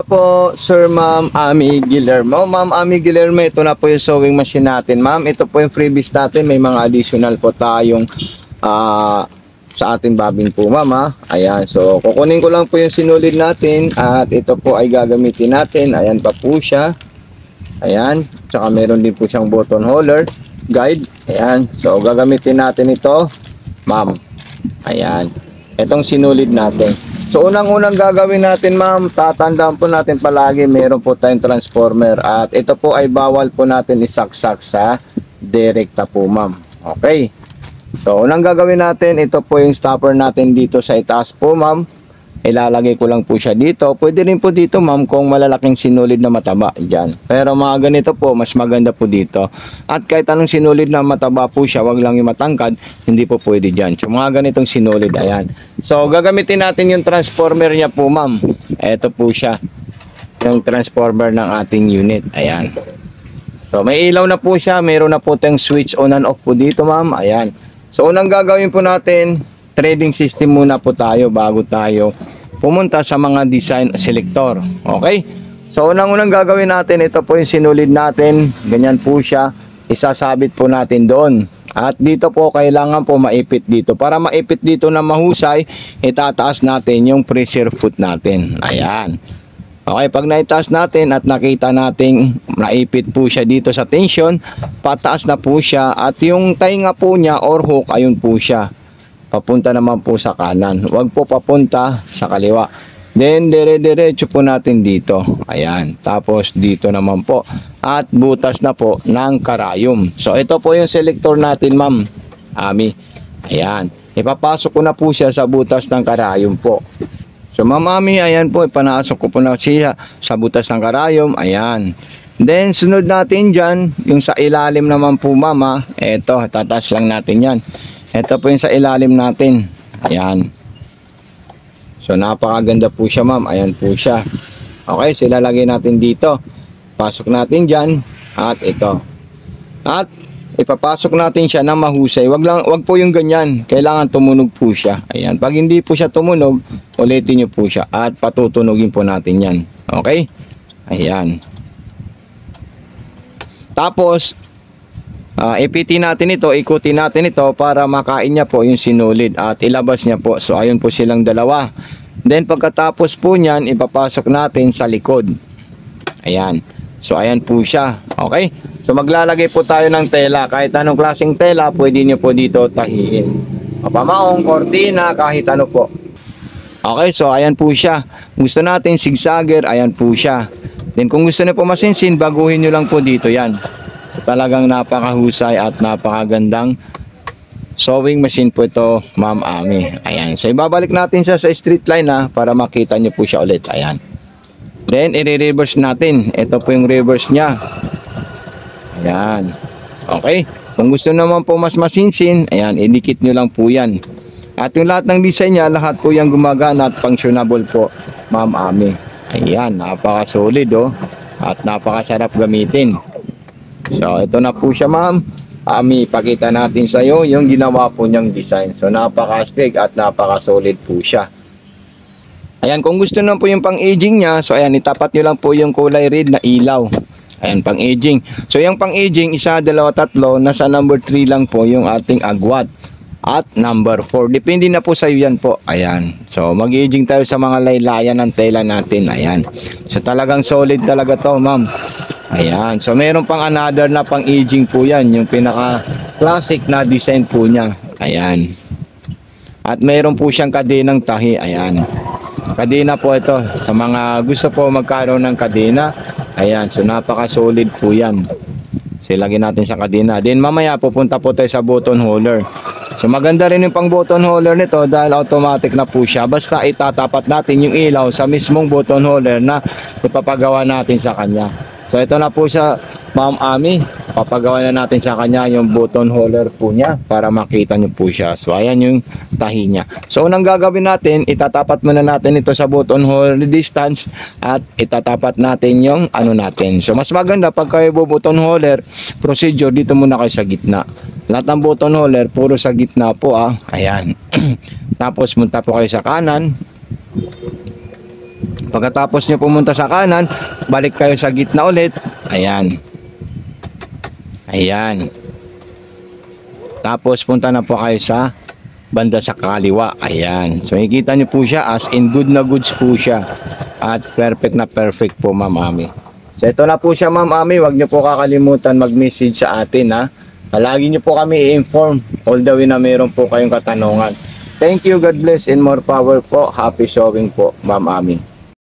Po, Sir Ma'am Ami Guillermo. Ma'am Ami Guillermo, ito na po yung sewing machine natin, ma'am. Ito po yung freebies natin. May mga additional po tayong sa ating bobbin po, ma'am. Ha? Ayan, so kukunin ko lang po yung sinulid natin at ito po ay gagamitin natin. Ayan pa po siya. Ayan, tsaka meron din po siyang button holder guide. Ayan, so gagamitin natin ito, ma'am. Ayan, itong sinulid natin. So unang-unang gagawin natin, ma'am, tatandaan po natin palagi meron po tayong transformer at ito po ay bawal po natin isaksak sa direkta po, ma'am. Okay. So unang gagawin natin, ito po yung stopper natin dito sa itaas po, ma'am. Ilalagay ko lang po siya dito. Pwede rin po dito, ma'am, kung malalaking sinulid na mataba dyan. Pero mga ganito po, mas maganda po dito. At kahit anong sinulid na mataba po siya, wag lang yung matangkad, hindi po pwede dyan. So mga ganitong sinulid, ayan. So gagamitin natin yung transformer niya po, ma'am. Ito po siya, yung transformer ng ating unit. Ayan. So may ilaw na po siya, mayroon na po tayong switch on and off po dito, ma'am. Ayan. So unang gagawin po natin, trading system muna po tayo bago tayo pumunta sa mga design selector. Okay? So unang-unang gagawin natin, ito po yung sinulid natin. Ganyan po siya. Isasabit po natin doon. At dito po kailangan po maipit dito. Para maipit dito na mahusay, itataas natin yung pressure foot natin. Ayan. Okay, pag naitaas natin at nakita nating naipit po siya dito sa tension, pataas na po siya at yung tainga po niya or hook, ayun po siya. Papunta naman po sa kanan. Huwag po papunta sa kaliwa. Then, dire-diretso po natin dito. Ayan. Tapos, dito naman po. At butas na po ng karayom. So, ito po yung selector natin, ma'am Ami. Ayan. Ipapasok ko na po siya sa butas ng karayom po. So, ma'am Ami, ayan po. Ipanasok ko po na siya sa butas ng karayom. Ayan. Then, sunod natin dyan, yung sa ilalim naman po, mama. Ito, tataas lang natin yan. Ito po yung sa ilalim natin. Ayan. So, napakaganda po siya, ma'am. Ayan po siya. Okay, so ilalagay natin dito. Pasok natin dyan. At ito. At ipapasok natin siya na mahusay. Wag po yung ganyan. Kailangan tumunog po siya. Ayan. Pag hindi po siya tumunog, ulitin nyo po siya. At patutunogin po natin yan. Okay? Ayan. Tapos, ipitin natin ito, ikutin natin ito para makain niya po yung sinulid at ilabas niya po. So ayun po silang dalawa. Then pagkatapos po niyan, ipapasok natin sa likod. Ayan. So ayan po siya. Okay? So maglalagay po tayo ng tela. Kahit anong klaseng tela, pwede niyo po dito tahiin. Pamaong, kortina, kahit ano po. Okay, so ayan po siya. Gusto natin zigzagger, ayan po siya. Then kung gusto niyo po masinsin, baguhin niyo lang po dito yan. Talagang napakahusay at napakagandang sewing machine po ito, ma'am Ami. Ayan. So ibabalik natin siya sa straight line para makita nyo po siya ulit. Ayan. Then i-reverse natin. Ito po yung reverse niya. Ayan. Okay. Kung gusto naman po mas masinsin, ayan, idikit nyo lang po yan. At yung lahat ng design niya, lahat po yung gumagana at functionable po, ma'am Ami. Ayan. Napaka-solid oh. At napakasarap gamitin. So, ito na po siya, ma'am Ami. Pakita natin sa iyo yung ginawa po niyang design. So, napaka-astig at napaka-solid po siya. Ayan, kung gusto naman po yung pang-aging niya, so ayan, itapat nyo lang po yung kulay red na ilaw. Ayan, pang-aging. So, yung pang-aging, isa, dalawa, tatlo, nasa number 3 lang po yung ating agwat. At number 4. Depende na po sa iyo yan po. Ayan. So, mag-aging tayo sa mga laylayan ng tela natin. Ayan. So, talagang solid talaga to, ma'am. Ayan. So, meron pang another na pang-aging po yan. Yung pinaka-classic na design po niya. Ayan. At meron po siyang kadenang tahi. Ayan. Kadena po ito. Sa mga gusto po magkaroon ng kadena. Ayan. So, napaka-solid po yan. So, lagyan natin sa kadena. Then, mamaya pupunta po tayo sa button holder. So maganda rin yung pang button holder nito dahil automatic na po siya. Basta itatapat natin yung ilaw sa mismong button holder na ipapagawa natin sa kanya. So ito na po siya, ma'am Ami. Papagawa na natin sa kanya yung button holder po niya para makita nyo po siya. So ayan yung tahi niya. So unang gagawin natin, itatapat muna natin ito sa button holder distance at itatapat natin yung ano natin. So mas maganda pag kayo button holder procedure, dito muna kayo sa gitna. Lahat ng button holder puro sa gitna po. Ayan. Tapos munta po kayo sa kanan. Pagkatapos nyo pumunta sa kanan, balik kayo sa gitna ulit. Ayan. Ayan. Tapos punta na po kayo sa banda sa kaliwa. Ayan. So makikita nyo po siya as in good na goods po siya. At perfect na perfect po, Ma'am Ami. So ito na po siya, Ma'am Ami. Huwag nyo po kakalimutan mag-message sa atin, ha. Lagi nyo po kami i-inform all the way na meron po kayong katanungan. Thank you, God bless and more power po. Happy showing po, Ma'am Ami.